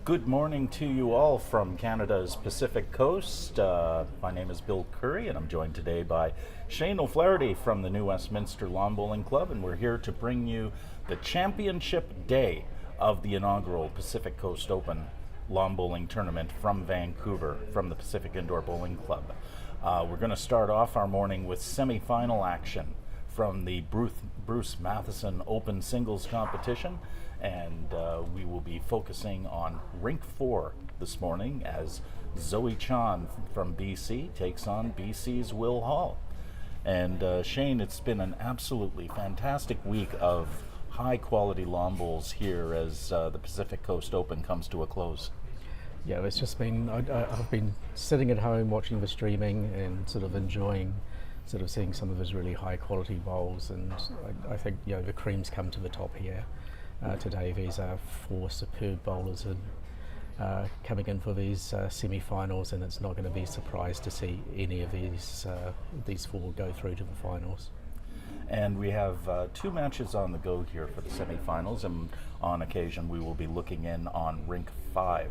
Good morning to you all from Canada's Pacific Coast. My name is Bill Curry, and I'm joined today by Shane O'Flaherty from the New Westminster Lawn Bowling Club, and we're here to bring you the championship day of the inaugural Pacific Coast Open Lawn Bowling Tournament from Vancouver, from the Pacific Indoor Bowling Club. We're going to start off our morning with semi-final action from the Bruce Matheson Open Singles competition, and we will be focusing on Rink 4 this morning as Zoe Chan from BC takes on BC's Will Hall. And Shane, it's been an absolutely fantastic week of high-quality lawn bowls here as the Pacific Coast Open comes to a close. Yeah, it's just been, I've been sitting at home watching the streaming and sort of enjoying seeing some of his really high quality bowls, and I think the cream's come to the top here today. These are four superb bowlers coming in for these semi-finals, and it's not going to be a surprise to see any of these four go through to the finals. And we have two matches on the go here for the semi-finals, and on occasion we will be looking in on Rink 5,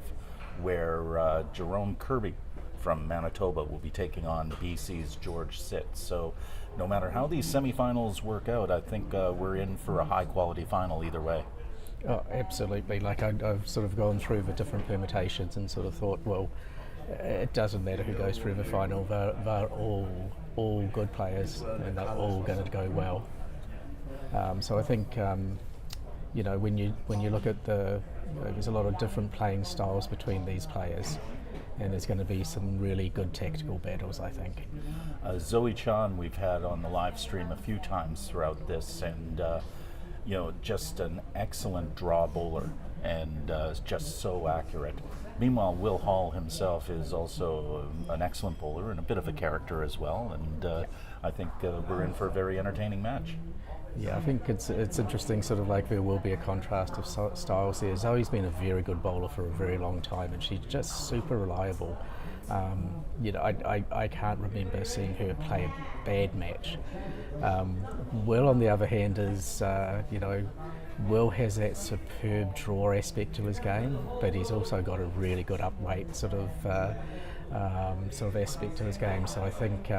where Jerome Kirby from Manitoba will be taking on BC's George Sitz. So no matter how these semifinals work out, I think we're in for a high quality final either way. Oh, absolutely. Like I've sort of gone through the different permutations and sort of thought, well, it doesn't matter who goes through the final. They're all good players, and they're all going to go well. So I think when you look at there's a lot of different playing styles between these players, and there's going to be some really good tactical battles, I think. Zoe Chan we've had on the live stream a few times throughout this, and just an excellent draw bowler, and just so accurate. Meanwhile, Will Hall himself is also an excellent bowler and a bit of a character as well, and I think we're in for a very entertaining match. Yeah, I think it's interesting, sort of like there will be a contrast of styles here. Zoe's been a very good bowler for a very long time, and she's just super reliable. I can't remember seeing her play a bad match. Will, on the other hand, is, Will has that superb draw aspect to his game, but he's also got a really good upweight sort of aspect to his game. So I think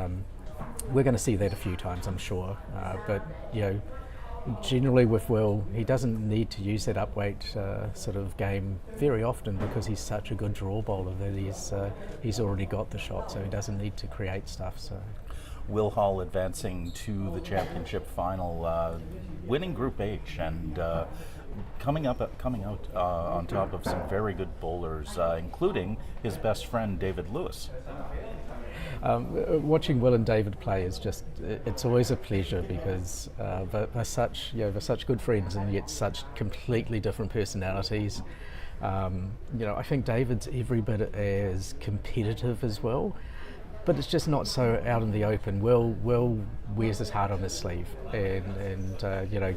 we're going to see that a few times, I'm sure. But generally with Will, he doesn't need to use that upweight sort of game very often, because he's such a good draw bowler that he's already got the shot, so he doesn't need to create stuff. So Will Hall advancing to the championship final, winning Group H, and coming out on top of some very good bowlers, including his best friend David Lewis. Watching Will and David play is it's always a pleasure, because they're such good friends, and yet such completely different personalities. I think David's every bit as competitive as well, but it's just not so out in the open. Will wears his heart on his sleeve, and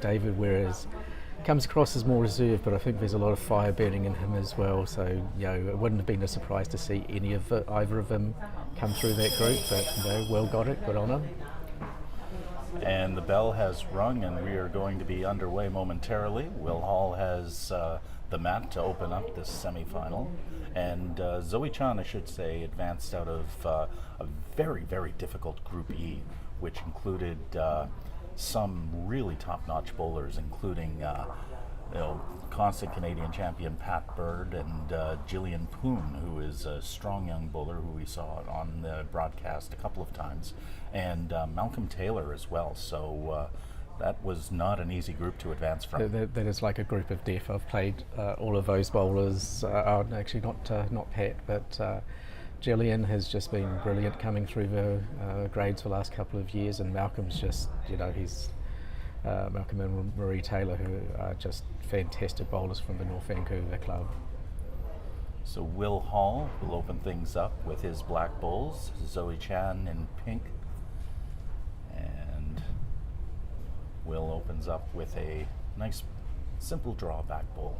David comes across as more reserved, but I think there's a lot of fire burning in him as well. So it wouldn't have been a surprise to see either of them come through that group. But Will got it. Good on him. And the bell has rung, and we are going to be underway momentarily. Will Hall has the mat to open up this semi-final, and Zoe Chan, I should say, advanced out of a very, very difficult Group E, which included some really top-notch bowlers, including constant Canadian champion Pat Bird, and Gillian Poon, who is a strong young bowler who we saw on the broadcast a couple of times, and Malcolm Taylor as well. So that was not an easy group to advance from. That is like a group of death. I've played all of those bowlers. Actually, not Pat, but Gillian has just been brilliant coming through the grades for the last couple of years, and Malcolm's just, he's Malcolm and Marie Taylor, who are just fantastic bowlers from the North Vancouver club. So Will Hall will open things up with his black bowls, Zoe Chan in pink, and Will opens up with a nice simple draw back bowl.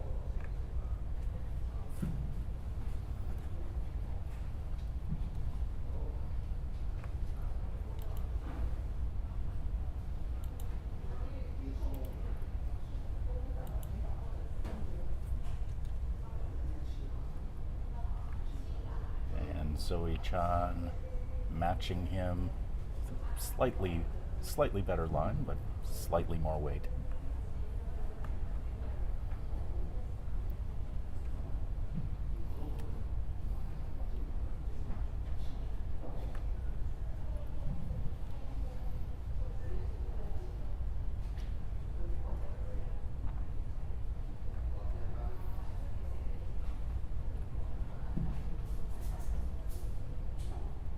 Zoe Chan matching him. Slightly better line, but slightly more weight.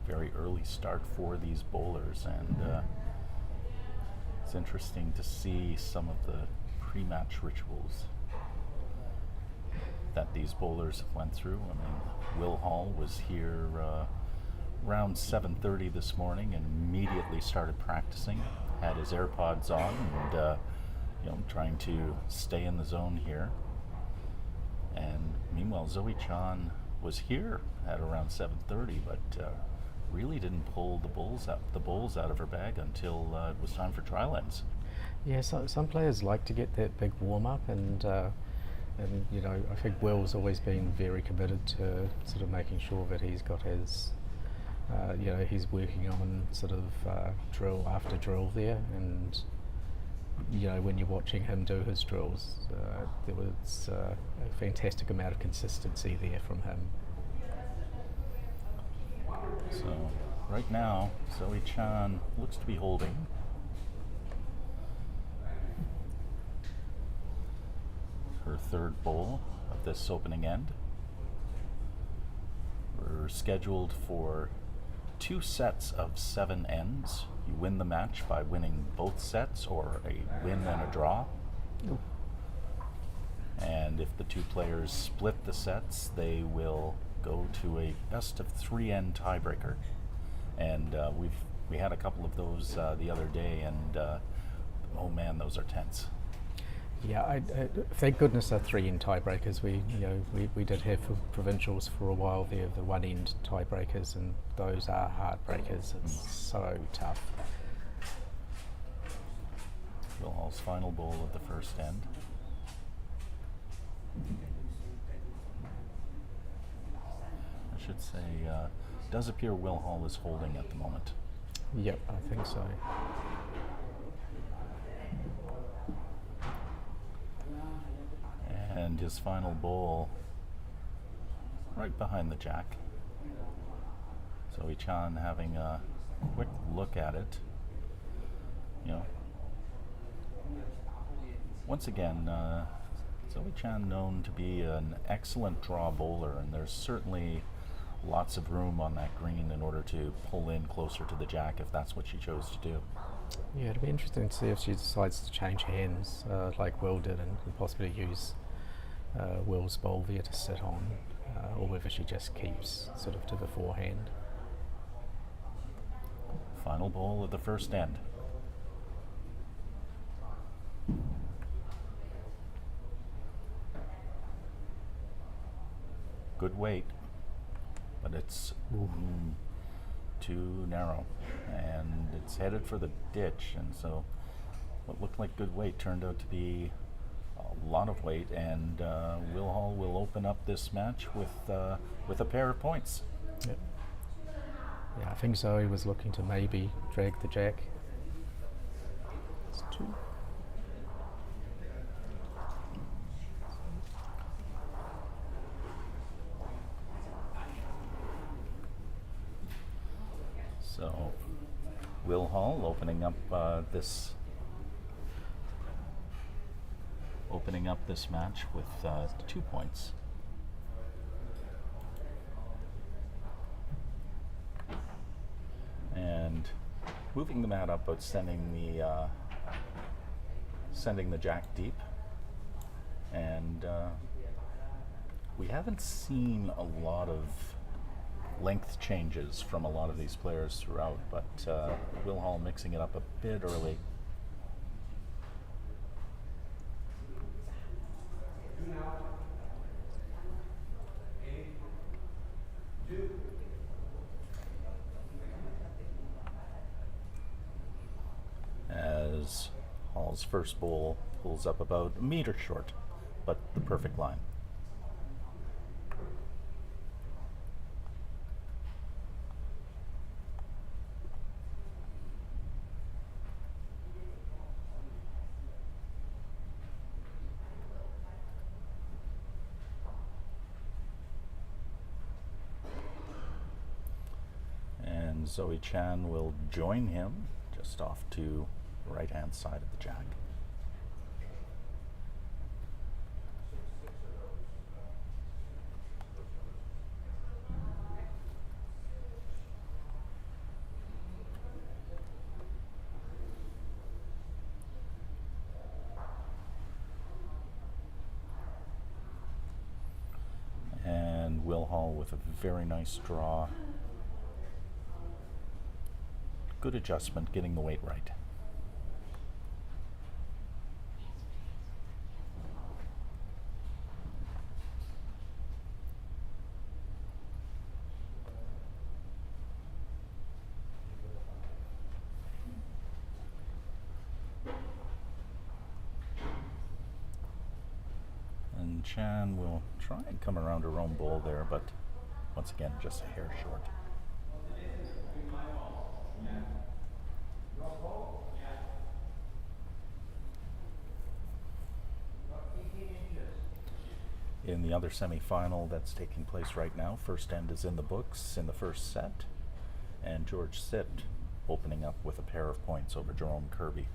Very early start for these bowlers, and it's interesting to see some of the pre-match rituals that these bowlers went through. I mean, Will Hall was here around 7:30 this morning and immediately started practicing. Had his AirPods on and trying to stay in the zone here. And meanwhile, Zoe Chan was here at around 7:30, but really didn't pull the bowls out of her bag until it was time for trial ends. Yeah, so some players like to get that big warm up, and I think Will's always been very committed to sort of making sure that he's got his, he's working on sort of drill after drill there, and when you're watching him do his drills, there was a fantastic amount of consistency there from him. So right now, Zoe Chan looks to be holding. Her third bowl of this opening end. We're scheduled for 2 sets of 7 ends. You win the match by winning both sets, or a win and a draw. Ooh. And if the 2 players split the sets, they will go to a best of 3 end tiebreaker, and we had a couple of those the other day, and oh man, those are tense. Yeah, I thank goodness they're 3 end tiebreakers. We did have for provincials for a while there, the 1 end tiebreakers, and those are heartbreakers. It's so tough. Will Hall's final bowl of the first end. I should say, does appear Will Hall is holding at the moment. Yep, I think so. And his final bowl right behind the jack. Zoe Chan having a quick look at it. Once again, Zoe Chan known to be an excellent draw bowler, and there's certainly lots of room on that green in order to pull in closer to the jack if that's what she chose to do. Yeah, it'll be interesting to see if she decides to change hands like Will did, and possibly use Will's bowl there to sit on, or whether she just keeps sort of to the forehand. Final bowl of the first end. Good weight, but it's too narrow, and it's headed for the ditch, and so what looked like good weight turned out to be a lot of weight, and Will Hall will open up this match with a pair of points. Yep. Yeah, I think Zoe was looking to maybe drag the jack. It's 2. So Will Hall opening up this match with 2 points. And moving the mat up, but sending the jack deep. And we haven't seen a lot of length changes from a lot of these players throughout, but Will Hall mixing it up a bit early. As Hall's first bowl pulls up about a meter short, but the perfect line. And Zoe Chan will join him just off to the right-hand side of the jack. And Will Hall with a very nice draw. Good adjustment, getting the weight right. And Chan will try and come around her own bowl there, but once again, just a hair short. In the other semifinal that's taking place right now, first end is in the books in the first set, and George Sitt opening up with a pair of points over Jerome Kirby.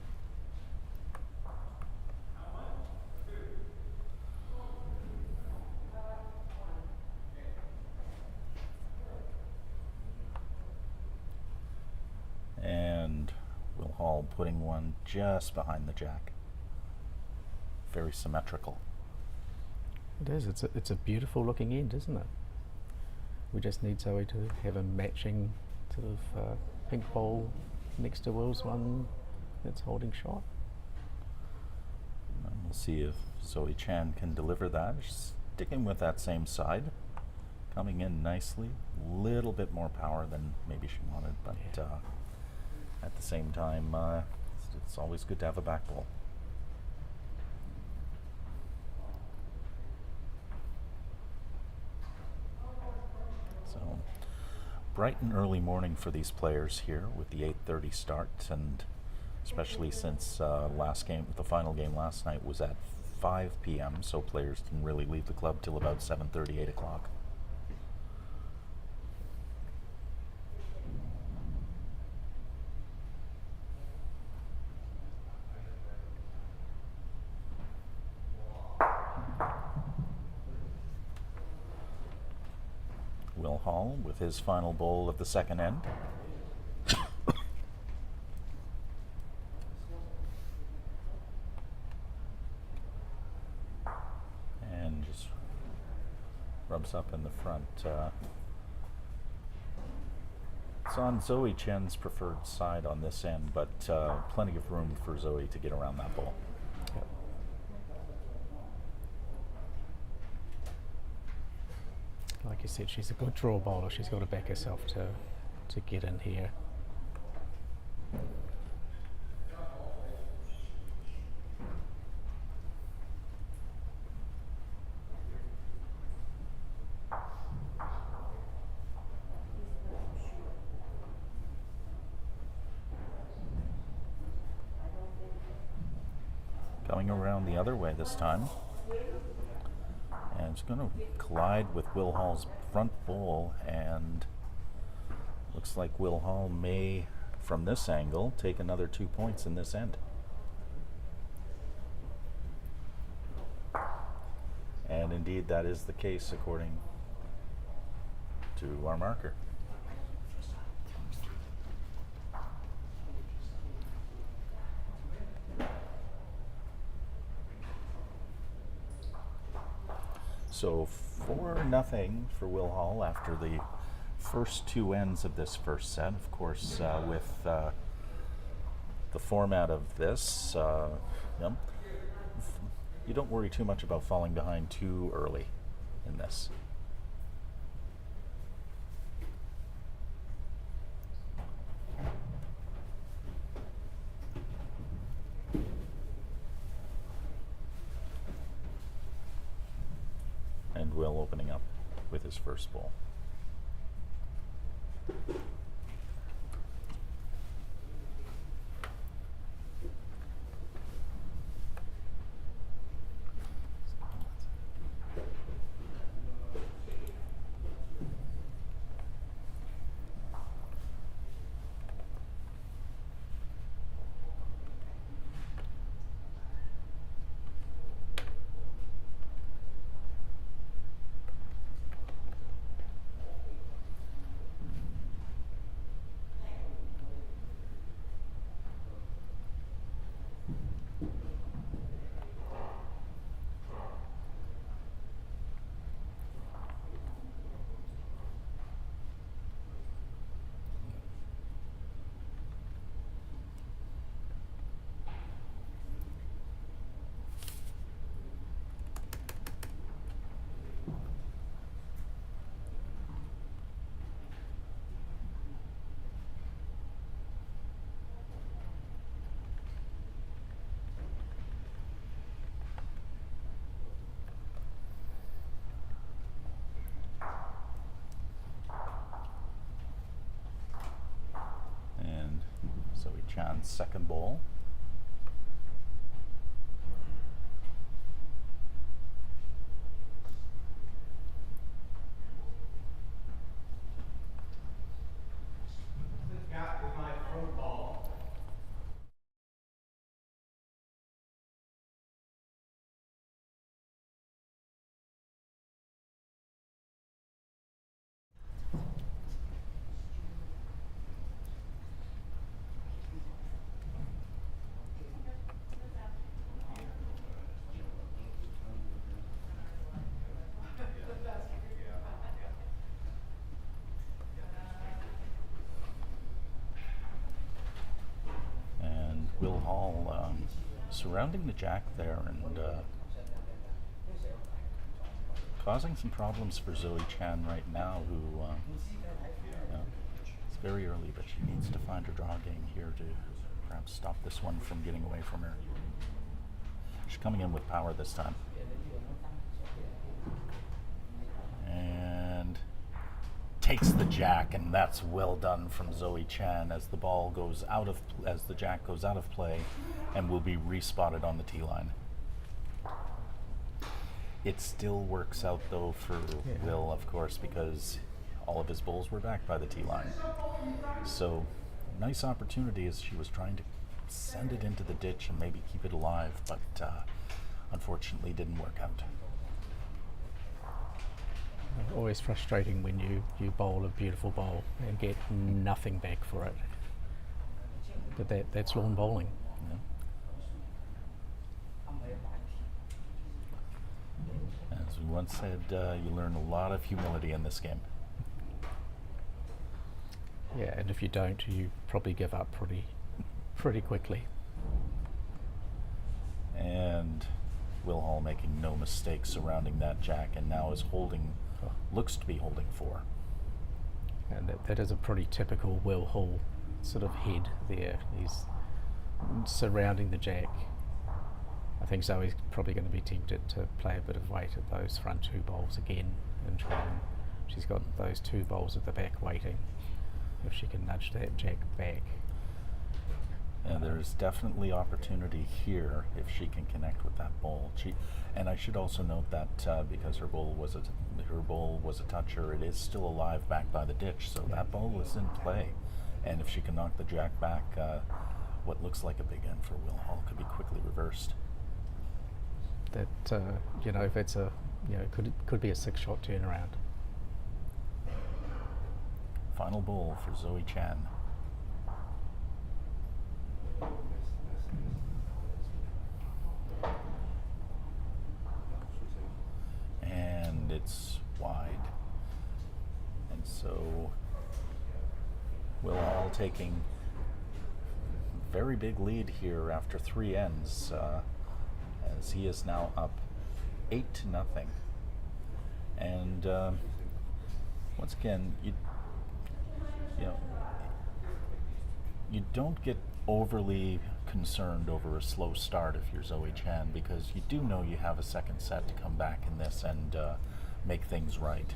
And Will Hall putting one just behind the jack. Very symmetrical. It is. It's a beautiful looking end, isn't it? We just need Zoe to have a matching sort of pink bowl next to Will's one that's holding shot. And we'll see if Zoe Chan can deliver that. She's sticking with that same side, coming in nicely. Little bit more power than maybe she wanted, but at the same time, it's always good to have a back bowl. So, bright and early morning for these players here with the 8:30 start, and especially since the final game last night was at 5 p.m., so players didn't really leave the club till about 7:30, 8 o'clock. Will Hall with his final bowl of the second end. And just rubs up in the front. It's on Zoe Chen's preferred side on this end, but plenty of room for Zoe to get around that bowl. Yep. Like you said, she's a good draw bowler. She's got to back herself to get in here. Coming around the other way this time. And it's going to collide with Will Hall's front bowl, and looks like Will Hall may, from this angle, take another 2 points in this end. And indeed, that is the case according to our marker. So 4-0 for Will Hall after the first two ends of this first set. Of course, with the format of this, you don't worry too much about falling behind too early in this. And Will opening up with his first bowl. Chan's second bowl. Will Hall surrounding the jack there and causing some problems for Zoe Chan right now, who it's very early, but she needs to find her draw game here to perhaps stop this one from getting away from her. She's coming in with power this time. And takes the jack, and that's well done from Zoe Chan as the ball goes out of, as the jack goes out of play and will be respotted on the tee line. It still works out though for Will, of course, because all of his bowls were back by the tee line. So nice opportunity as she was trying to send it into the ditch and maybe keep it alive, but unfortunately didn't work out. Always frustrating when you bowl a beautiful bowl and get nothing back for it. But that's lawn bowling. Yeah. As we once said, you learn a lot of humility in this game. Yeah, and if you don't, you probably give up pretty quickly. And Will Hall making no mistakes surrounding that jack, and now is holding, looks to be holding 4. And that is a pretty typical Will Hall sort of head there. He's surrounding the jack. I think Zoe's probably going to be tempted to play a bit of weight at those front 2 bowls again and try and, she's got those 2 bowls at the back waiting. If she can nudge that jack back. And there's definitely opportunity here if she can connect with that bowl. And I should also note that because her bowl was a toucher, it is still alive back by the ditch, so that bowl is in play. And if she can knock the jack back, what looks like a big end for Will Hall could be quickly reversed. That if it's a could be a 6-shot turnaround. Final bowl for Zoe Chan. And it's wide. And so Will Hall taking very big lead here after 3 ends, as he is now up 8-0. And once again, you don't get overly concerned over a slow start if you're Zoe Chan, because you do know you have a second set to come back in this and make things right.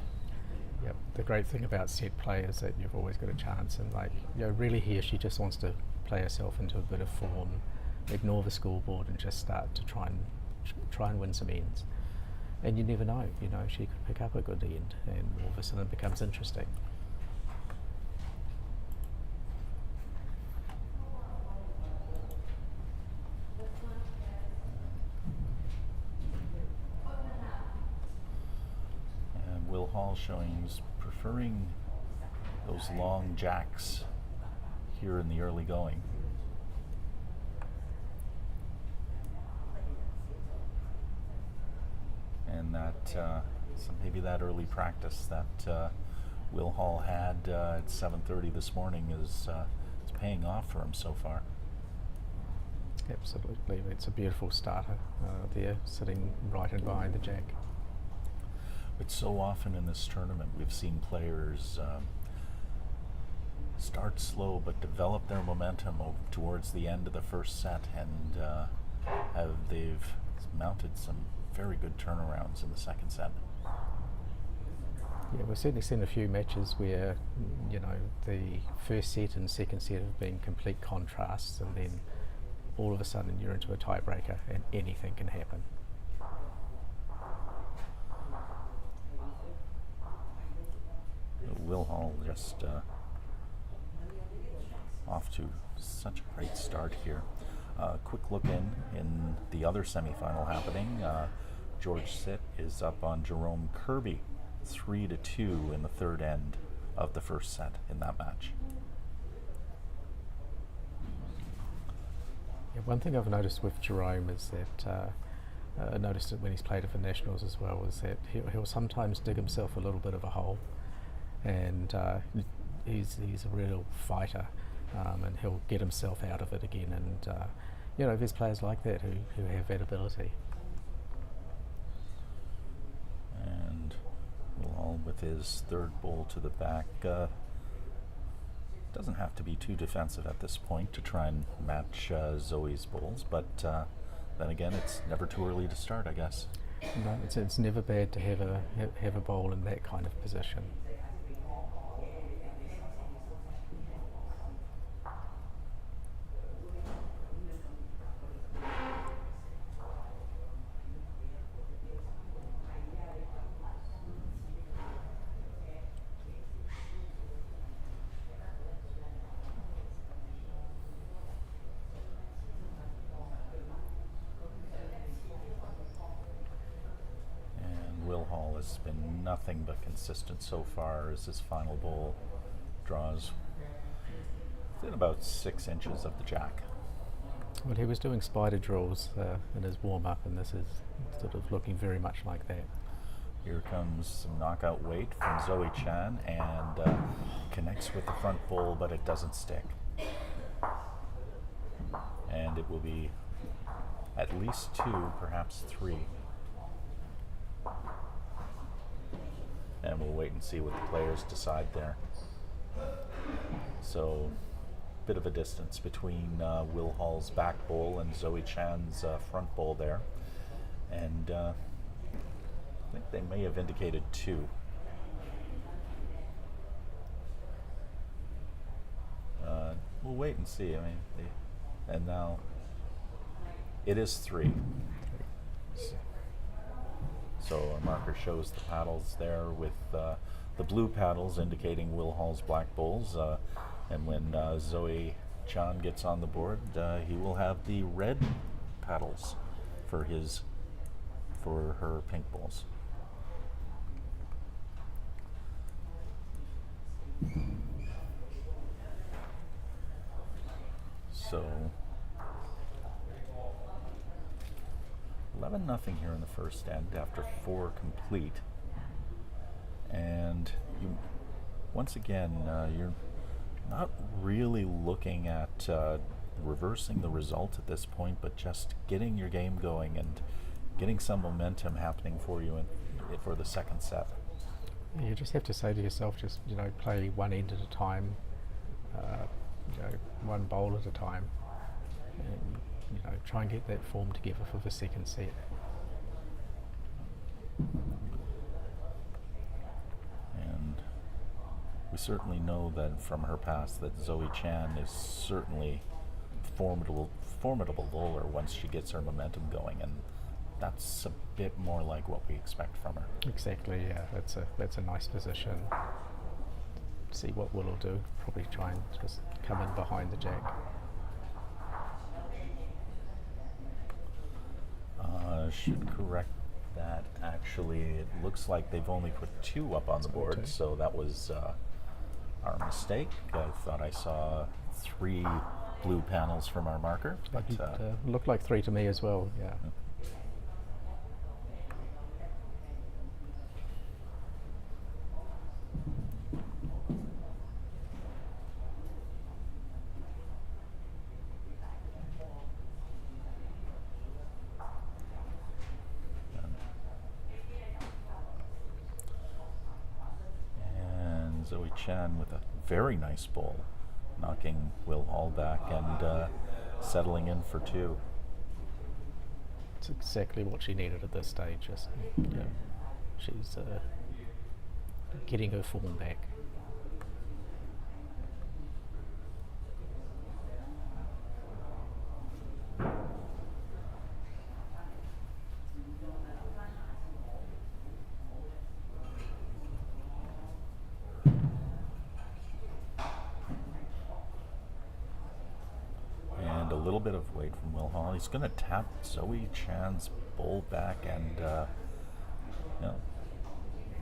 Yep. The great thing about set play is that you've always got a chance, and really here she just wants to play herself into a bit of form, ignore the scoreboard, and just start to try and win some ends. And you never know, she could pick up a good end, and all of a sudden it becomes interesting. Will Hall showing he's preferring those long jacks here in the early going. And that so maybe that early practice that Will Hall had at 7:30 this morning is paying off for him so far. Absolutely, it's a beautiful starter there, sitting right in behind the jack. But so often in this tournament, we've seen players start slow but develop their momentum towards the end of the first set, and they've mounted some very good turnarounds in the second set. Yeah, we've certainly seen a few matches where, the first set and second set have been complete contrasts, and then all of a sudden you're into a tiebreaker and anything can happen. Will Hall just off to such a great start here. Quick look in the other semifinal happening. George Sitt is up on Jerome Kirby, 3-2 in the third end of the first set in that match. Yeah, one thing I've noticed with Jerome is that I noticed it when he's played at the Nationals as well, is that he'll sometimes dig himself a little bit of a hole, and he's a real fighter, and he'll get himself out of it again. And there's players like that who have that ability. And Will with his third bowl to the back doesn't have to be too defensive at this point to try and match Zoe's bowls, but then again, it's never too early to start, I guess. No, it's never bad to have a bowl in that kind of position. Will Hall has been nothing but consistent so far as his final bowl draws within about 6 inches of the jack. Well, he was doing spider drills in his warm-up, and this is sort of looking very much like that. Here comes some knockout weight from Zoe Chan, and connects with the front bowl, but it doesn't stick. And it will be at least 2, perhaps 3. And we'll wait and see what the players decide there. So, bit of a distance between Will Hall's back bowl and Zoe Chan's front bowl there. And I think they may have indicated 2. We'll wait and see. And now it is 3. So our marker shows the paddles there with the blue paddles indicating Will Hall's black bowls. And when Zoe Chan gets on the board, he will have the red paddles for her pink bowls. So 11-0 here in the first end after 4 complete. And once again, you're not really looking at reversing the result at this point, but just getting your game going and getting some momentum happening for you for the second set. You just have to say to yourself, just play one end at a time, one bowl at a time, and try and get that form together for the second set. And we certainly know that from her past that Zoe Chan is certainly formidable bowler once she gets her momentum going, and that's a bit more like what we expect from her. Exactly, yeah. That's a nice position. See what Will do. Probably try and just come in behind the jack. Should correct that. Actually, it looks like they've only put 2 up on the board, so that was our mistake. I thought I saw 3 blue panels from our marker, but it looked like 3 to me as well. Yeah. Zoe Chan with a very nice bowl, knocking Will Hall back and settling in for 2. It's exactly what she needed at this stage. She's getting her form back. And a little bit of weight from Will Hall. He's going to tap Zoe Chan's bowl back, and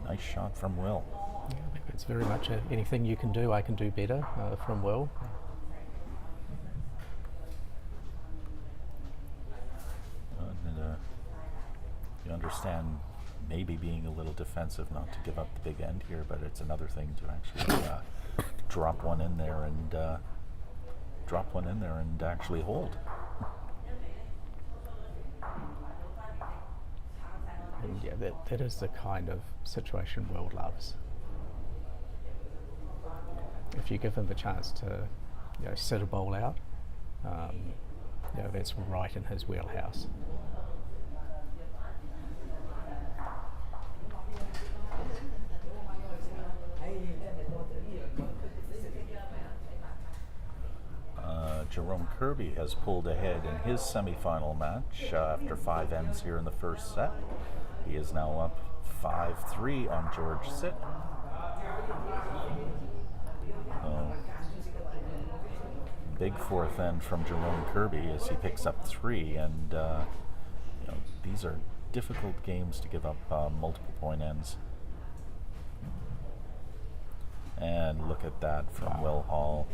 nice shot from Will. Yeah, I think it's very much anything you can do, I can do better from Will. You understand maybe being a little defensive, not to give up the big end here, but it's another thing to actually drop one in there and actually hold. And yeah, that is the kind of situation Will loves. If you give him the chance to sit a bowl out, that's right in his wheelhouse. Jerome Kirby has pulled ahead in his semifinal match after 5 ends here in the first set. He is now up 5-3 on George Sit. Big fourth end from Jerome Kirby as he picks up 3, and these are difficult games to give up multiple point ends. And look at that from Will Hall.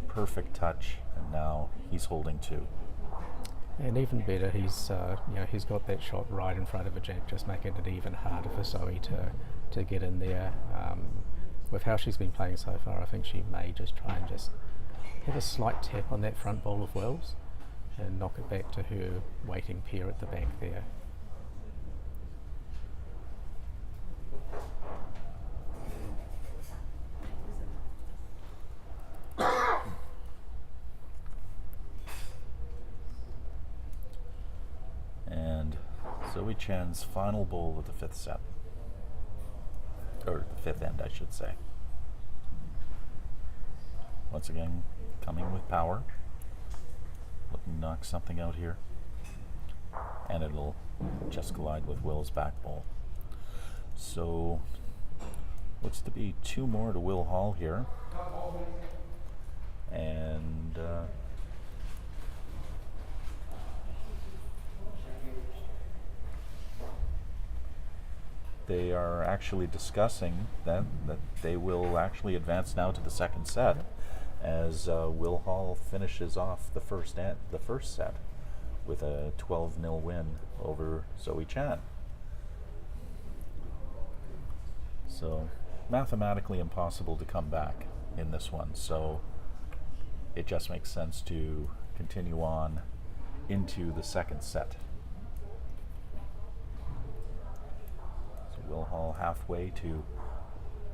Perfect touch, and now he's holding 2. And even better, he's got that shot right in front of a jack, just making it even harder for Zoe to get in there. With how she's been playing so far, I think she may just try and just have a slight tap on that front bowl of Will's and knock it back to her waiting pair at the back there. Zoe Chan's final bowl of the 5th set. Or the 5th end, I should say. Once again, coming with power. Looking to knock something out here. And it'll just collide with Will's back bowl. So, looks to be 2 more to Will Hall here. And they are actually discussing that they will actually advance now to the 2nd set as Will Hall finishes off the first set with a 12-0 win over Zoe Chan. So mathematically impossible to come back in this one, so it just makes sense to continue on into the 2nd set. Will Hall halfway to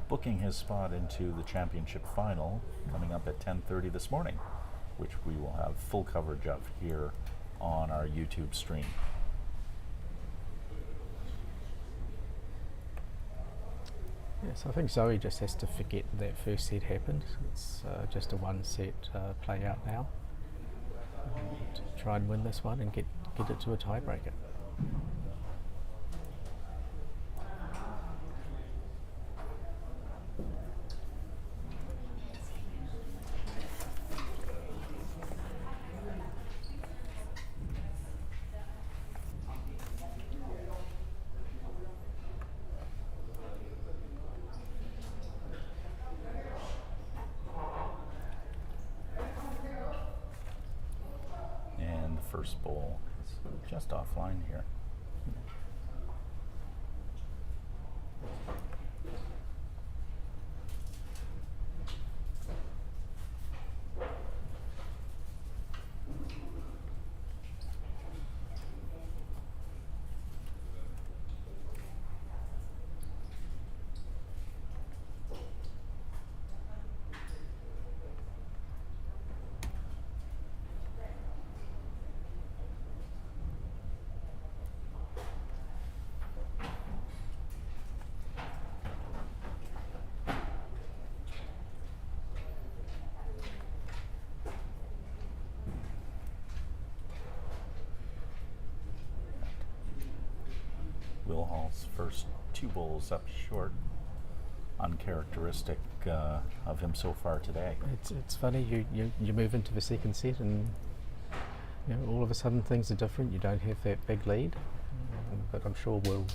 booking his spot into the championship final coming up at 10:30 this morning, which we will have full coverage of here on our YouTube stream. Yes, I think Zoe just has to forget that first set happened. It's just a 1-set play out now. And try and win this one and get it to a tiebreaker. First bowl is just offline here. Will Hall's first 2 bowls up short. Uncharacteristic of him so far today. It's funny, you move into the second set and all of a sudden things are different. You don't have that big lead, but I'm sure Will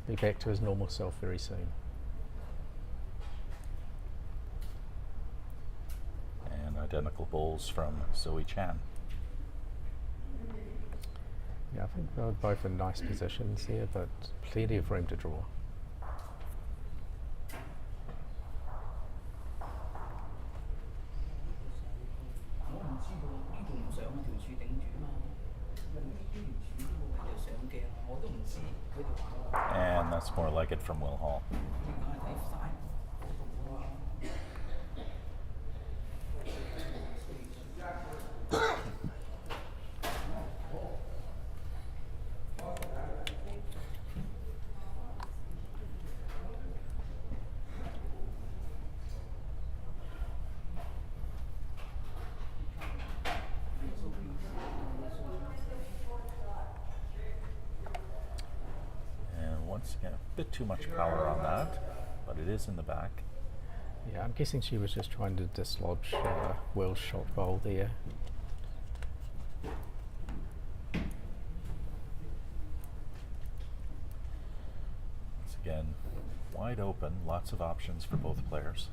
be back to his normal self very soon. And identical bowls from Zoe Chan. Yeah, I think they were both in nice positions here, but plenty of room to draw. And that's more like it from Will Hall. Once again, a bit too much power on that, but it is in the back. Yeah, I'm guessing she was just trying to dislodge Will's shot bowl there. Once again, wide open, lots of options for both players.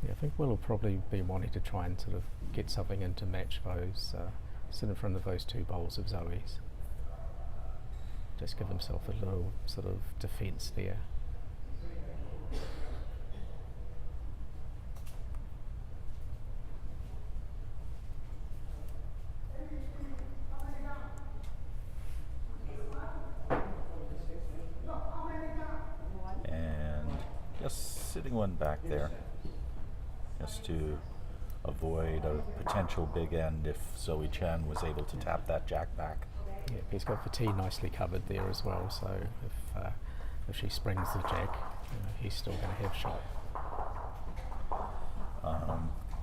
Yeah, I think Will will probably be wanting to try and sort of get something in to match those, sit in front of those 2 bowls of Zoe's. Just give himself a little sort of defence there. And just sitting one back there, just to avoid a potential big end if Zoe Chen was able to tap that jack back. Yeah, he's got the tee nicely covered there as well, so if she springs the jack, he's still going to have shot.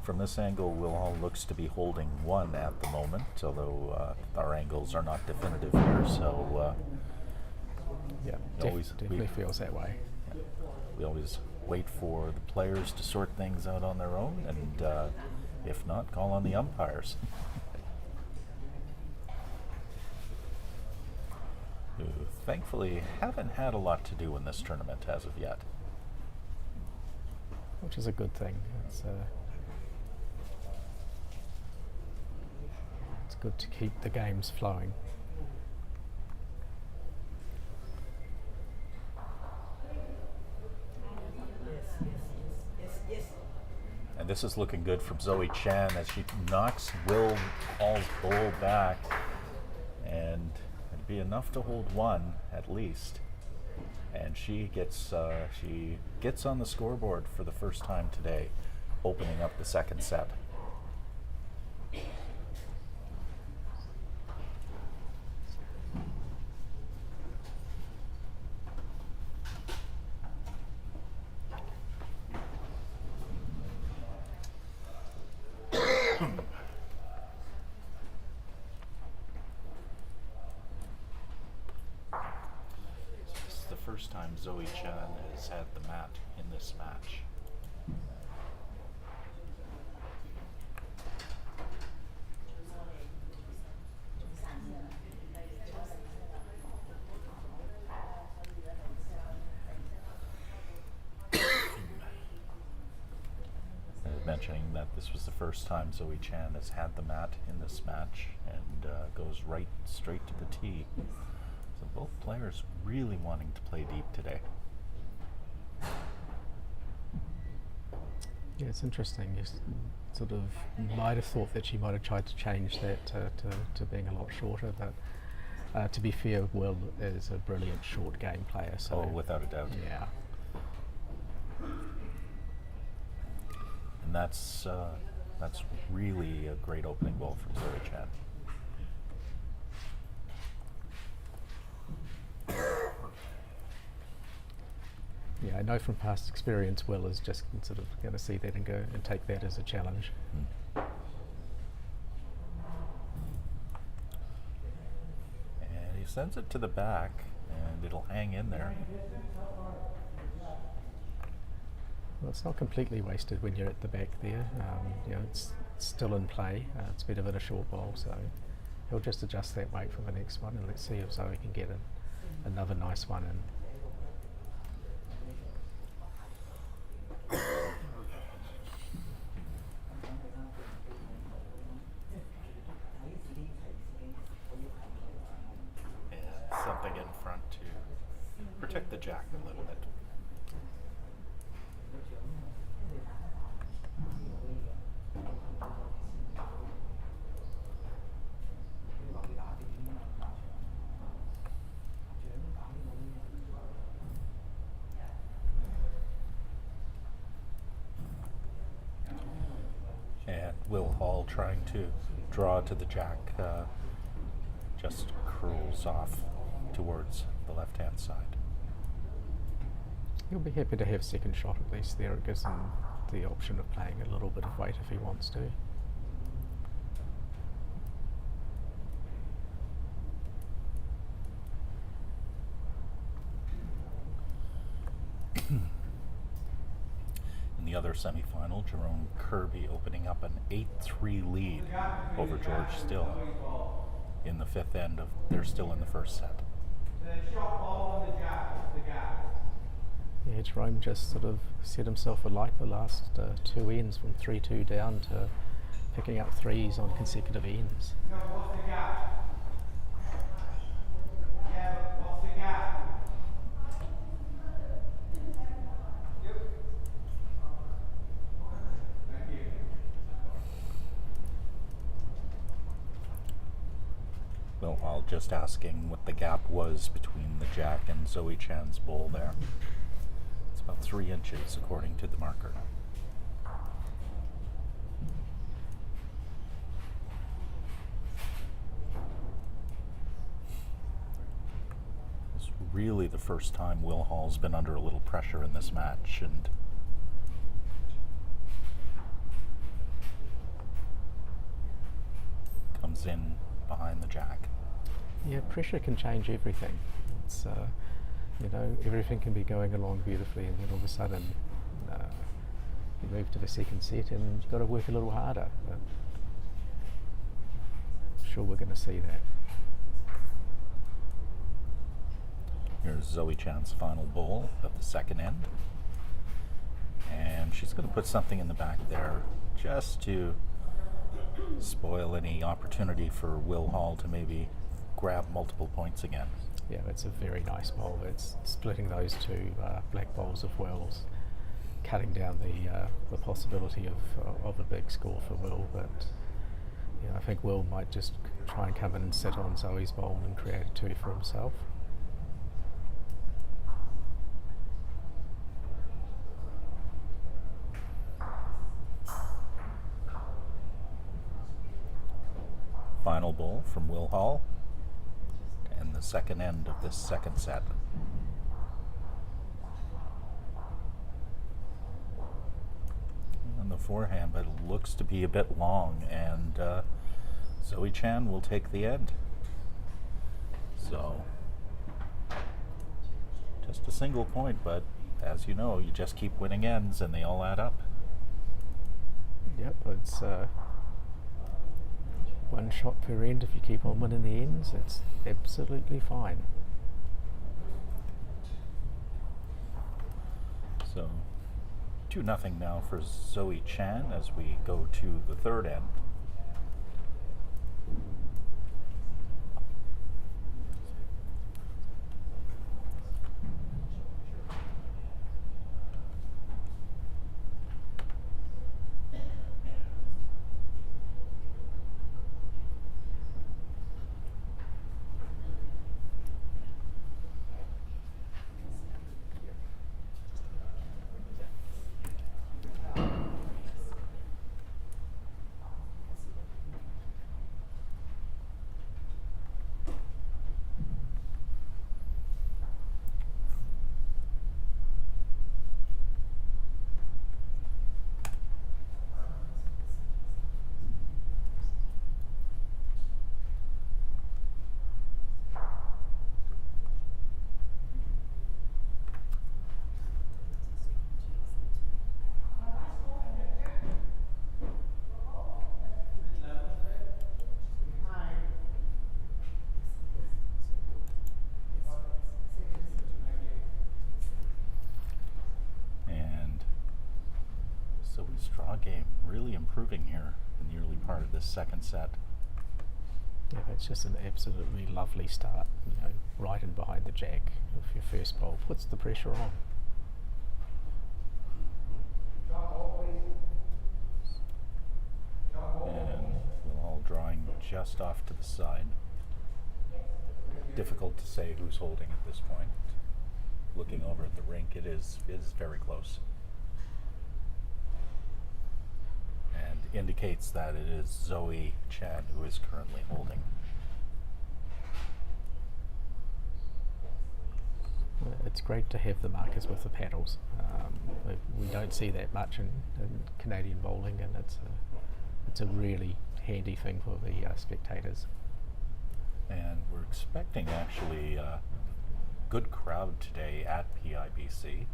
From this angle, Will Hall looks to be holding 1 at the moment, although our angles are not definitive here, so yeah, definitely feels that way. Yeah, we always wait for the players to sort things out on their own, and if not, call on the umpires. Who thankfully haven't had a lot to do in this tournament as of yet. Which is a good thing. It's good to keep the games flowing. And this is looking good from Zoe Chan as she knocks Will Hall's bowl back, and it'd be enough to hold 1 at least. And she gets on the scoreboard for the first time today, opening up the second set. First time Zoe Chen has had the mat in this match. Mentioning that this was the first time Zoe Chan has had the mat in this match, and goes straight to the tee. So both players really wanting to play deep today. Yeah, it's interesting. You sort of might have thought that she might have tried to change that to being a lot shorter, but to be fair, Will is a brilliant short game player. So without a doubt. Yeah. And that's really a great opening ball from Zoe Chan. Yeah, I know from past experience, Will is just sort of going to see that and go and take that as a challenge. And sends it to the back, and it'll hang in there. Well, it's not completely wasted when you're at the back there. It's still in play. It's better than a short bowl, so he'll just adjust that weight for the next one, and let's see if Zoe can get another nice one in. And something in front to protect the jack a little bit. And Will Hall trying to draw to the jack just curls off towards the left-hand side. He'll be happy to have second shot at least there. It gives him the option of playing a little bit of weight if he wants to. In the other semifinal, Jerome Kirby opening up an 8-3 lead over George Still in the fifth end of, they're still in the first set. Yeah, Jerome just sort of set himself alight the last two ends, from 3-2 down to picking up threes on consecutive ends. Will Hall just asking what the gap was between the jack and Zoe Chan's bowl there. It's about 3 inches according to the marker. It's really the first time Will Hall's been under a little pressure in this match, and comes in behind the jack. Yeah, pressure can change everything. It's everything can be going along beautifully, and then all of a sudden you move to the second set and you've got to work a little harder. But I'm sure we're going to see that. Here's Zoe Chan's final bowl of the second end. And she's going to put something in the back there just to spoil any opportunity for Will Hall to maybe grab multiple points again. Yeah, it's a very nice bowl. It's splitting those two black bowls of Will's, cutting down the possibility of a big score for Will. But I think Will might just try and come in and sit on Zoe's bowl and create a two for himself. Final bowl from Will Hall, and the second end of this second set. On the forehand, but it looks to be a bit long, and Zoe Chan will take the end. So, just a single point, but as you know, you just keep winning ends and they all add up. Yep, it's one shot per end. If you keep on winning the ends, it's absolutely fine. So 2-0 now for Zoe Chan as we go to the third end. draw game really improving here in the early part of this second set. Yeah, it's just an absolutely lovely start. Right in behind the jack of your first bowl puts the pressure on. And we're all drawing just off to the side. Difficult to say who's holding at this point. Looking over at the rink, it is very close. And indicates that it is Zoe Chan who is currently holding. It's great to have the markers with the paddles. We don't see that much in Canadian bowling, and it's a really handy thing for the spectators. And we're expecting actually a good crowd today at PIBC,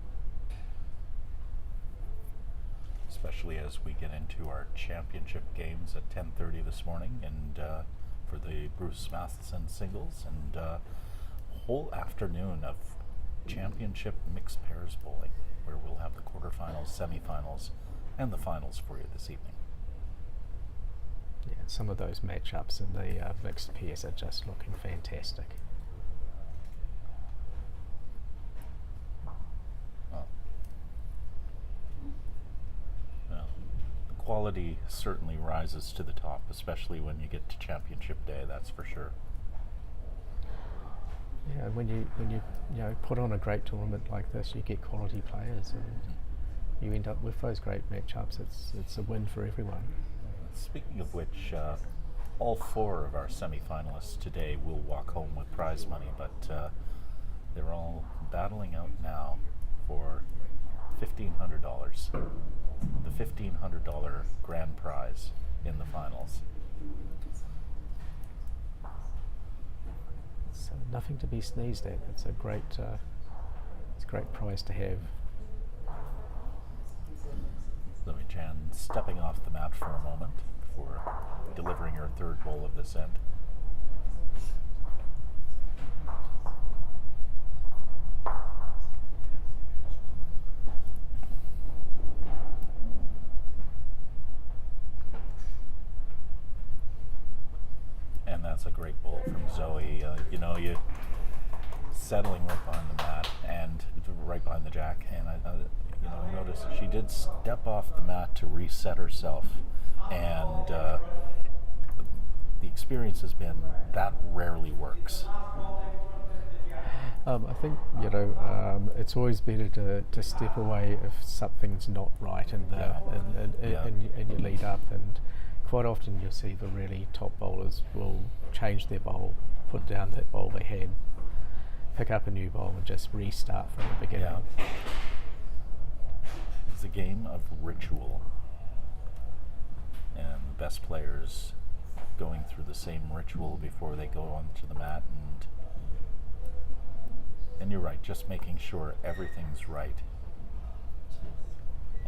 especially as we get into our championship games at 10:30 this morning, and for the Bruce Matheson Singles, and a whole afternoon of championship mixed pairs bowling, where we'll have the quarterfinals, semifinals, and the finals for you this evening. Yeah, some of those matchups in the mixed pairs are just looking fantastic. Well, the quality certainly rises to the top, especially when you get to championship day, that's for sure. Yeah, when you put on a great tournament like this, you get quality players, and you end up with those great matchups. It's a win for everyone. Speaking of which, all four of our semi-finalists today will walk home with prize money, but they're all battling out now for $1,500, the $1,500 grand prize in the finals. So nothing to be sneezed at. It's a great prize to have. Zoe Chan stepping off the mat for a moment before delivering her third bowl of this end. And that's a great bowl from Zoe. You settling right behind the mat and right behind the jack, and I noticed she did step off the mat to reset herself, and the experience has been that rarely works. I think it's always better to step away if something's not right in your lead up, and quite often you'll see the really top bowlers will change their bowl, put down that bowl they had, pick up a new bowl and just restart from the beginning. Yeah. It's a game of ritual, and the best players going through the same ritual before they go onto the mat, and you're right, just making sure everything's right.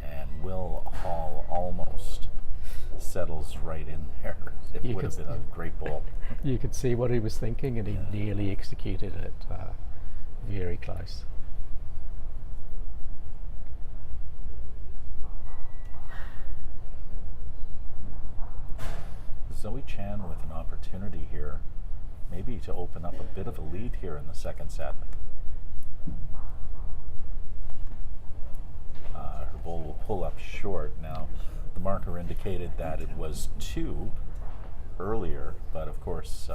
And Will Hall almost settles right in there. It would have been a great ball. You could see what he was thinking, and he nearly executed it. Very close. Zoe Chan with an opportunity here, maybe to open up a bit of a lead here in the second set. Her bowl will pull up short. Now, the marker indicated that it was 2 earlier, but of course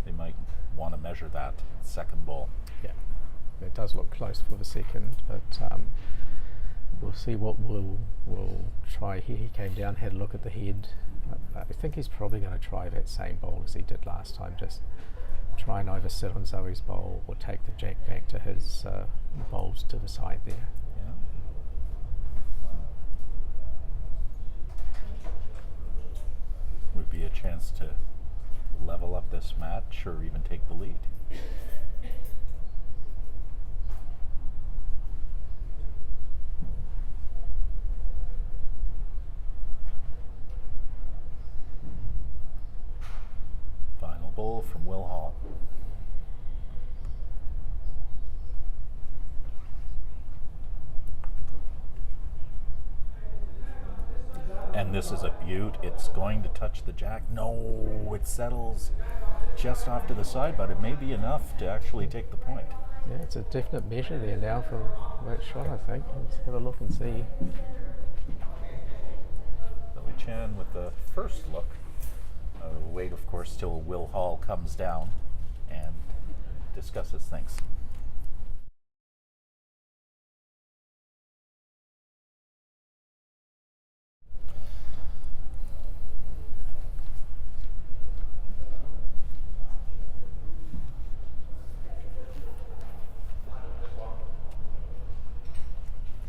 they might want to measure that second bowl. Yeah, it does look close for the second, but we'll see what we'll try here. He came down, had a look at the head. I think he's probably going to try that same bowl as he did last time, just try and either sit on Zoe's bowl or take the jack back to his bowls to the side there. Yeah. Would be a chance to level up this match or even take the lead. Final bowl from Will Hall. And this is a beaut. It's going to touch the jack. No, it settles just off to the side, but it may be enough to actually take the point. Yeah, it's a definite measure there now for that shot, I think. Let's have a look and see. Zoe Chan with the first look. Wait, of course, till Will Hall comes down and discusses things.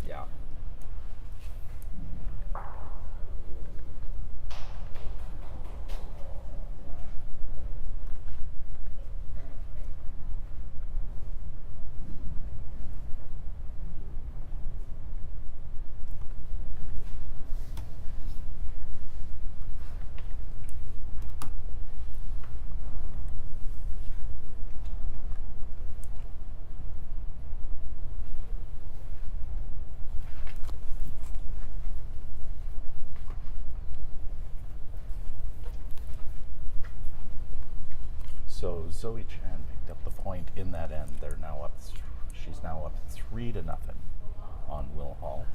Yeah. So Zoe Chan picked up the point in that end. They're now up. She's now up 3-0 on Will Hall.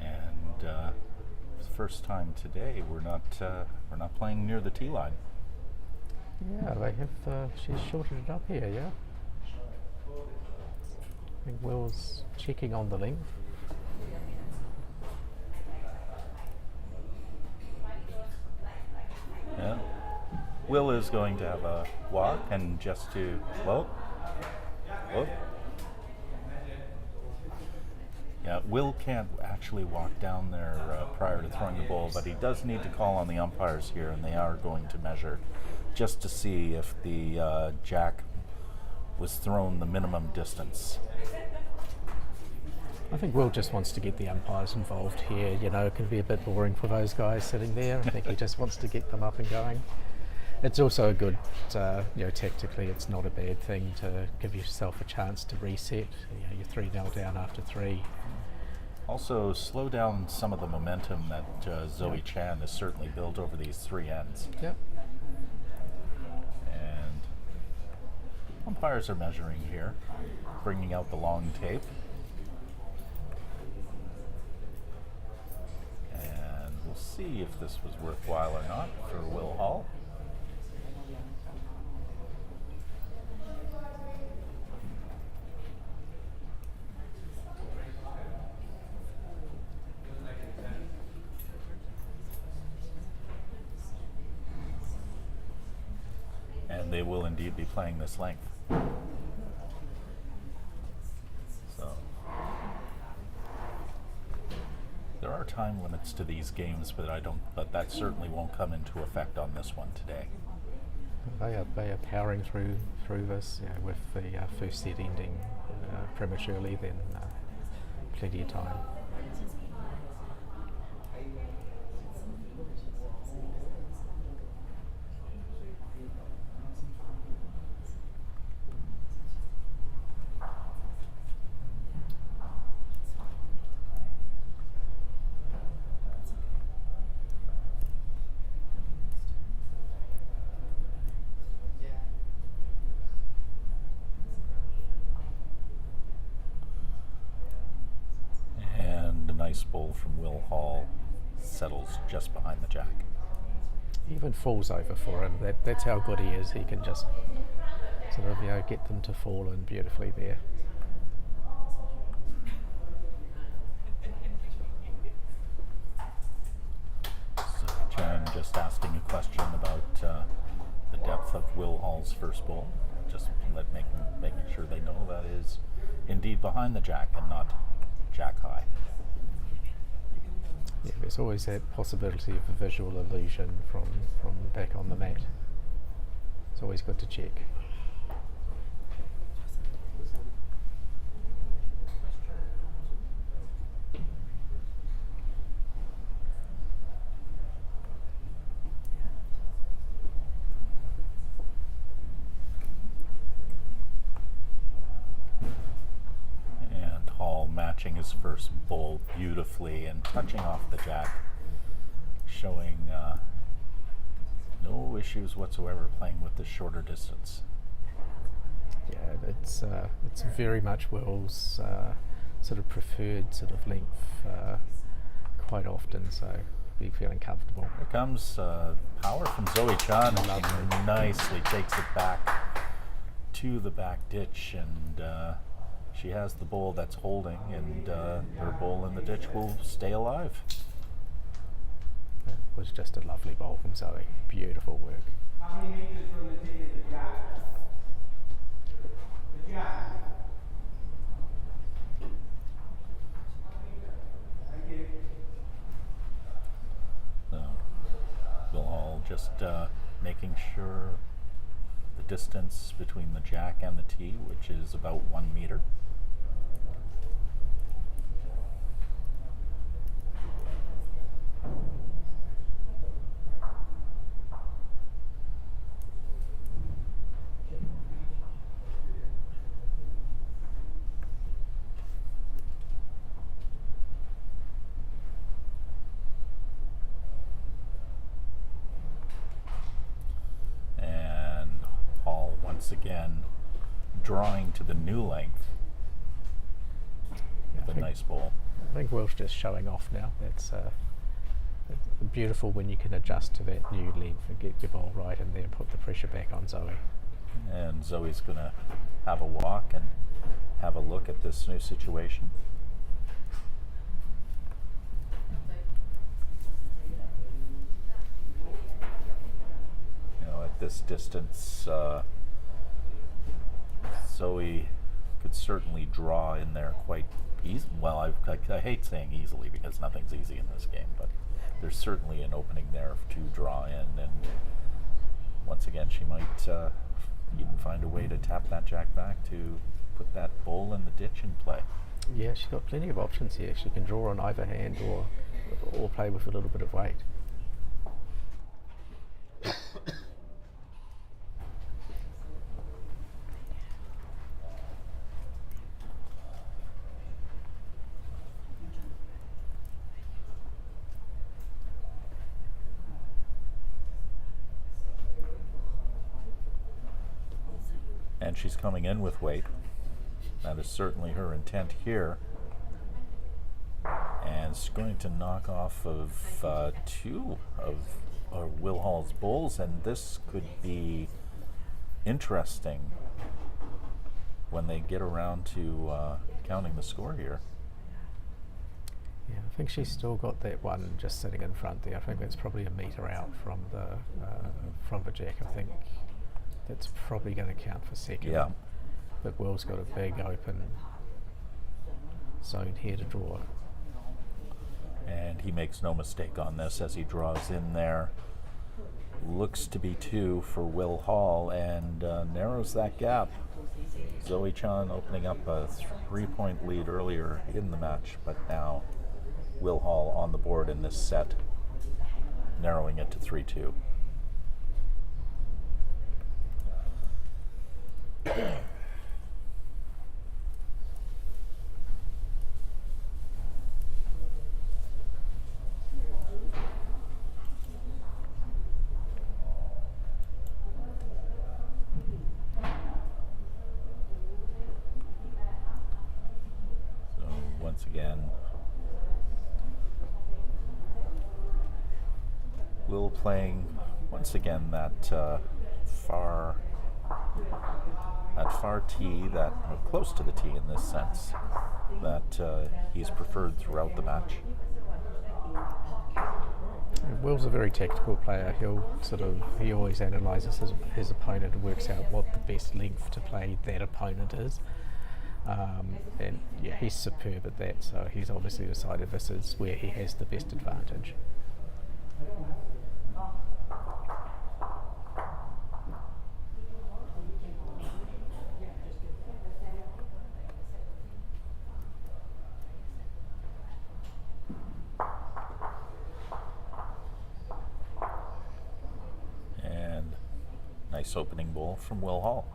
And for the first time today, we're not playing near the tee line. Yeah, they have. She's shorted it up here, yeah. I think Will's checking on the length. Yeah. Will is going to have a walk and just to, whoa. Yeah, Will can't actually walk down there prior to throwing the ball, but he does need to call on the umpires here, and they are going to measure just to see if the jack was thrown the minimum distance. I think Will just wants to get the umpires involved here. You know, it can be a bit boring for those guys sitting there. I think he just wants to get them up and going. It's also a good, tactically, it's not a bad thing to give yourself a chance to reset. You're 3-0 down after 3. Also, slow down some of the momentum that Zoe Chan has certainly built over these 3 ends. Yep. And umpires are measuring here, bringing out the long tape. And we'll see if this was worthwhile or not for Will Hall. And they will indeed be playing this length. So there are time limits to these games, but that certainly won't come into effect on this one today. They are powering through this, with the first set ending prematurely, then plenty of time. Nice ball from Will Hall, settles just behind the jack. Even falls over for him. That's how good he is. He can just sort of get them to fall in beautifully there. So Chan just asking a question about the depth of Will Hall's first ball. Just making sure they know that is indeed behind the jack and not jack high. Yeah, there's always that possibility of a visual illusion from back on the mat. It's always good to check. matching his first bowl beautifully and touching off the jack, showing no issues whatsoever playing with the shorter distance. Yeah, it's very much Will's sort of preferred sort of length quite often, so be feeling comfortable. Here comes power from Zoe Chan. She nicely takes it back to the back ditch, and she has the bowl that's holding, and her bowl in the ditch will stay alive. It was just a lovely bowl from Zoe. Beautiful work. How many meters from the tee is the jack? The jack. Thank you. So, Will Hall just making sure the distance between the jack and the tee, which is about 1 meter. Again, drawing to the new length with a nice bowl. I think Will's just showing off now. It's beautiful when you can adjust to that new length and get your bowl right and then put the pressure back on Zoe. And Zoe's going to have a walk and have a look at this new situation. You know, at this distance, Zoe could certainly draw in there quite easy. Well, I hate saying easily because nothing's easy in this game, but there's certainly an opening there to draw in, and once again she might even find a way to tap that jack back to put that bowl in the ditch in play. Yeah, she's got plenty of options here. She can draw on either hand or play with a little bit of weight. And she's coming in with weight. That is certainly her intent here. And it's going to knock off of two of Will Hall's bowls, and this could be interesting when they get around to counting the score here. Yeah, I think she's still got that one just sitting in front there. I think that's probably a metre out from the jack. I think that's probably going to count for second. Yeah. But Will's got a big open zone here to draw. And he makes no mistake on this as he draws in there. Looks to be 2 for Will Hall, and narrows that gap. Zoe Chan opening up a 3-point lead earlier in the match, but now Will Hall on the board in this set, narrowing it to 3-2. Once again, Will playing once again that far tee, that close to the tee in this sense, that he's preferred throughout the match. Will's a very tactical player. He always analyses his opponent and works out what the best length to play that opponent is. And yeah, he's superb at that, so he's obviously decided this is where he has the best advantage. And nice opening bowl from Will Hall.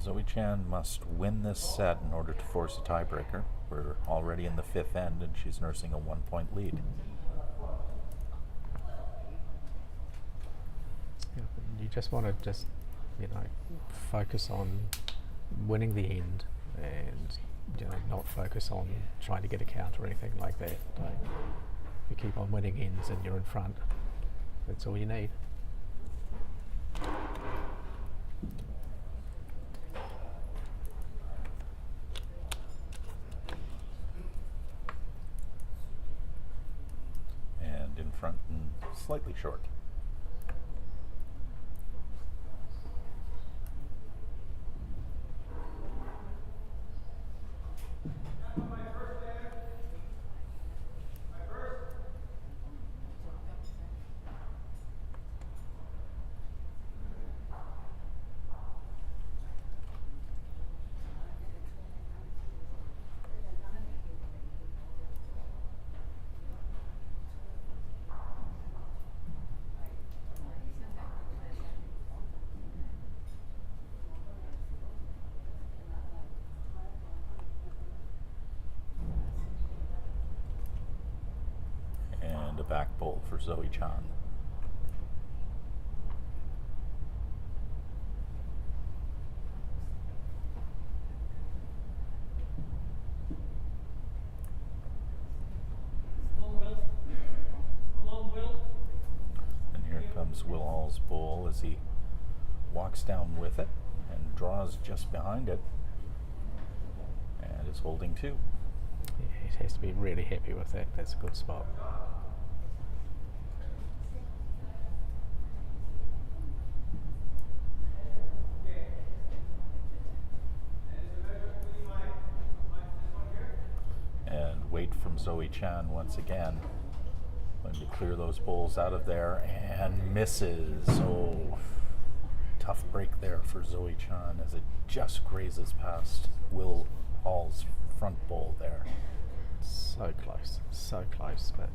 Zoe Chan must win this set in order to force a tiebreaker. We're already in the fifth end and she's nursing a 1-point lead. Yeah, you just want to focus on winning the end and not focus on trying to get a count or anything like that. Like, if you keep on winning ends and you're in front, that's all you need. And in front and slightly short. A back bowl for Zoe Chan. And here comes Will Hall's bowl as he walks down with it and draws just behind it and is holding two. Yeah, he has to be really happy with that. That's a good spot. Wait from Zoe Chan once again. Going to clear those bowls out of there and misses. Oh, tough break there for Zoe Chan as it just grazes past Will Hall's front bowl there. So close, but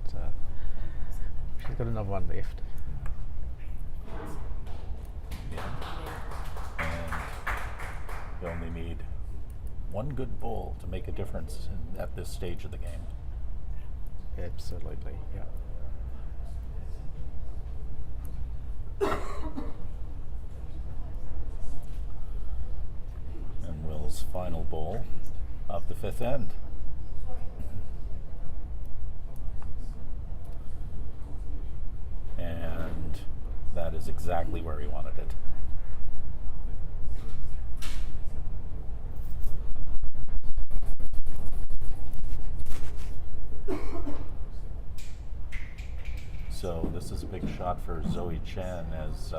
she's got another one left. Yeah. And you only need one good bowl to make a difference at this stage of the game. Absolutely, yeah. And Will's final bowl of the fifth end. And that is exactly where he wanted it. So this is a big shot for Zoe Chan as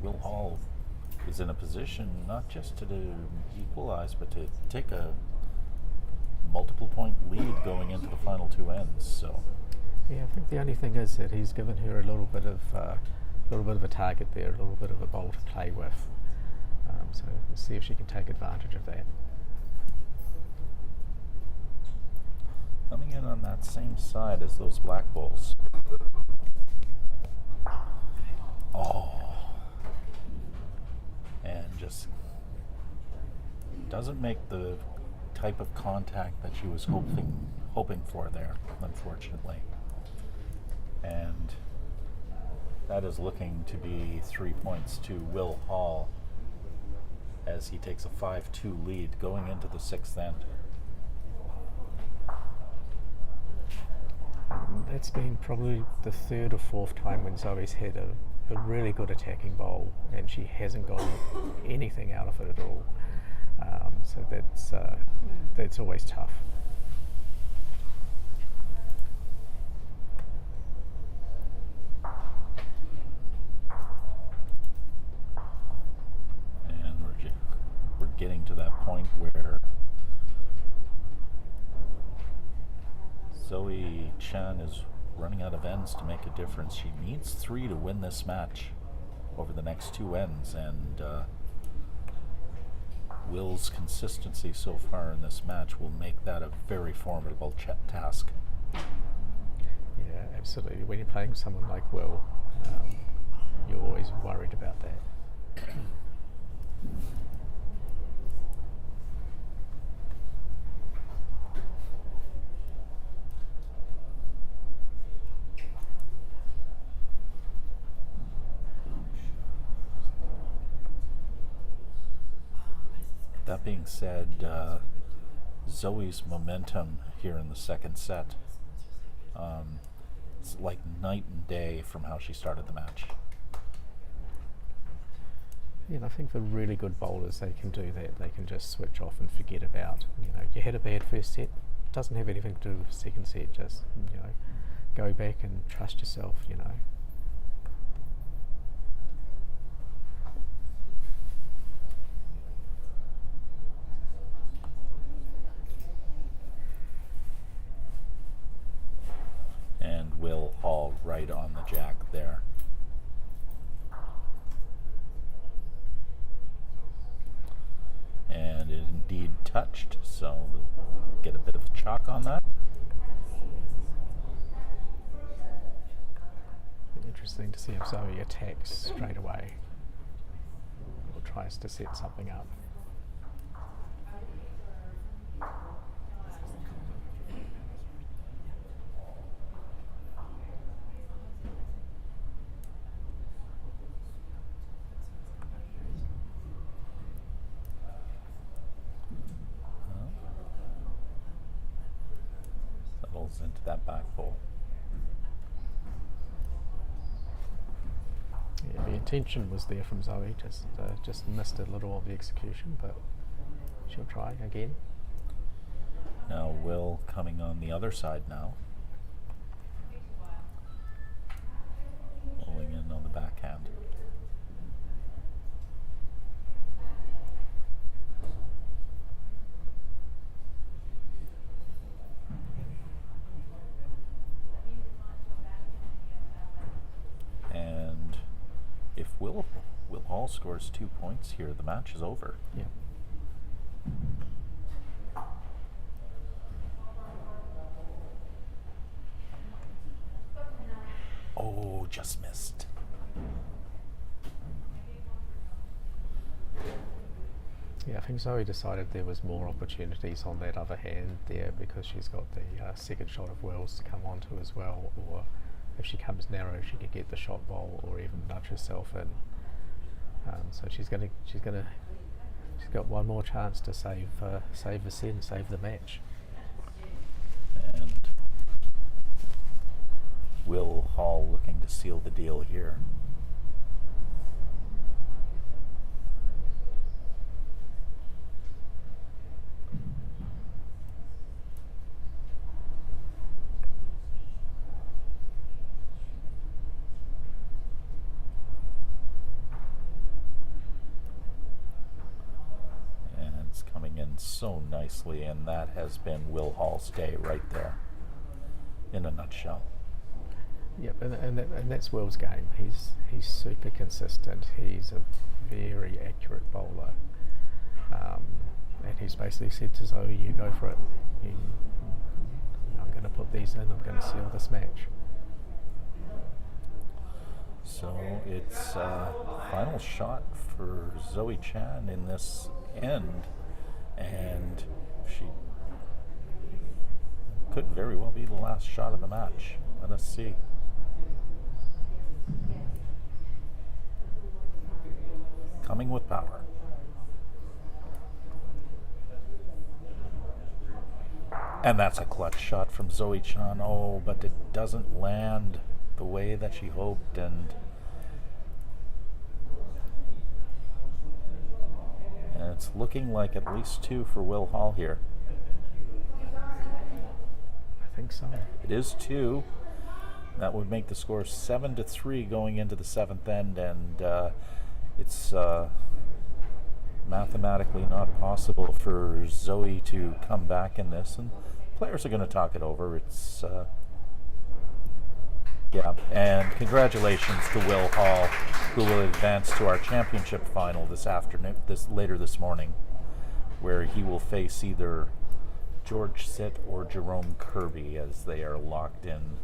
Will Hall is in a position not just to equalize, but to take a multiple point lead going into the final two ends. So yeah, I think the only thing is that he's given her a little bit of a target there, a little bit of a bowl to play with. So we'll see if she can take advantage of that. Coming in on that same side as those black bowls. Oh. And just doesn't make the type of contact that she was hoping for there, unfortunately. And that is looking to be 3 points to Will Hall as he takes a 5-2 lead going into the sixth end. It's been probably the third or fourth time when Zoe's had a really good attacking bowl and she hasn't got anything out of it at all. So that's always tough. And we're getting to that point where Zoe Chan is running out of ends to make a difference. She needs 3 to win this match over the next two ends, and Will's consistency so far in this match will make that a very formidable task. Yeah, absolutely. When you're playing someone like Will, you're always worried about that. that being said, Zoe's momentum here in the second set, it's like night and day from how she started the match. Yeah, and I think for really good bowlers, they can do that. They can just switch off and forget about, you had a bad first set. It doesn't have anything to do with the second set. Just, go back and trust yourself, And Will Hall right on the jack there. And it indeed touched, so we'll get a bit of chalk on that. Interesting to see if Zoe attacks straight away or tries to set something up. Settles into that back pole. Yeah, the intention was there from Zoe, just missed a little of the execution, but she'll try again. Now Will coming on the other side now. Rolling in on the backhand. And if Will Hall scores 2 points here, the match is over. Yeah. Oh, just missed. Yeah, I think Zoe decided there was more opportunities on that other hand there because she's got the second shot of Will's to come onto as well, or if she comes narrow, she could get the shot bowl or even nudge herself in. So she's got one more chance to save the set and save the match. And Will Hall looking to seal the deal here. Coming in so nicely, and that has been Will Hall's day right there in a nutshell. Yep, and that's Will's game. He's super consistent. He's a very accurate bowler, and he's basically said to Zoe, "You go for it. I'm going to put these in. I'm going to seal this match." So it's final shot for Zoe Chan in this end, and she could very well be the last shot of the match. Let us see. Coming with power. And that's a clutch shot from Zoe Chan. Oh, but it doesn't land the way that she hoped, and it's looking like at least 2 for Will Hall here. I think so. It is 2. That would make the score 7-3 going into the 7th end, and it's mathematically not possible for Zoe to come back in this, and players are going to talk it over. It's yeah, and congratulations to Will Hall, who will advance to our championship final this afternoon, later this morning, where he will face either George Sitt or Jerome Kirby as they are locked in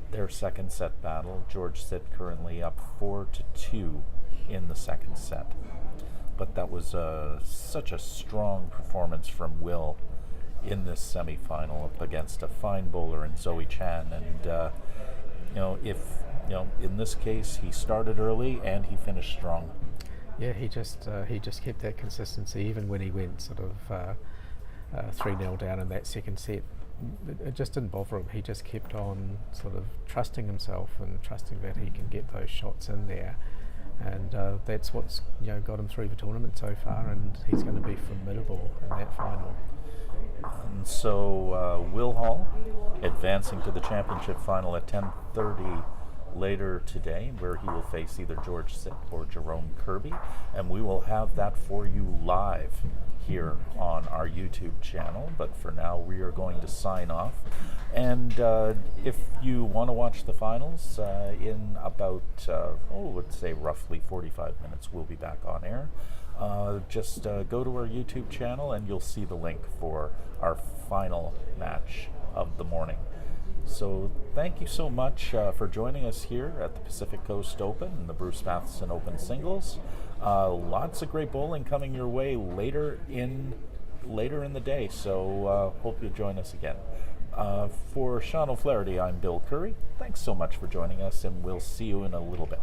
their second set battle. George Sitt currently up 4-2 in the second set. But that was such a strong performance from Will in this semifinal up against a fine bowler in Zoe Chan, and in this case, he started early and he finished strong. Yeah, he just kept that consistency even when he went sort of 3-0 down in that second set. It just didn't bother him. He just kept on sort of trusting himself and trusting that he can get those shots in there, and that's what's got him through the tournament so far. And he's going to be formidable in that final. And so Will Hall advancing to the championship final at 10:30 later today, where he will face either George Sick or Jerome Kirby, and we will have that for you live here on our YouTube channel. But for now, we are going to sign off, and if you want to watch the finals in about let's say roughly 45 minutes, we'll be back on air. Just go to our YouTube channel and you'll see the link for our final match of the morning. So thank you so much for joining us here at the Pacific Coast Open and the Bruce Matheson Open Singles. Lots of great bowling coming your way later in the day, so hope you'll join us again. For Sean O'Flaherty, I'm Bill Curry. Thanks so much for joining us, and we'll see you in a little bit.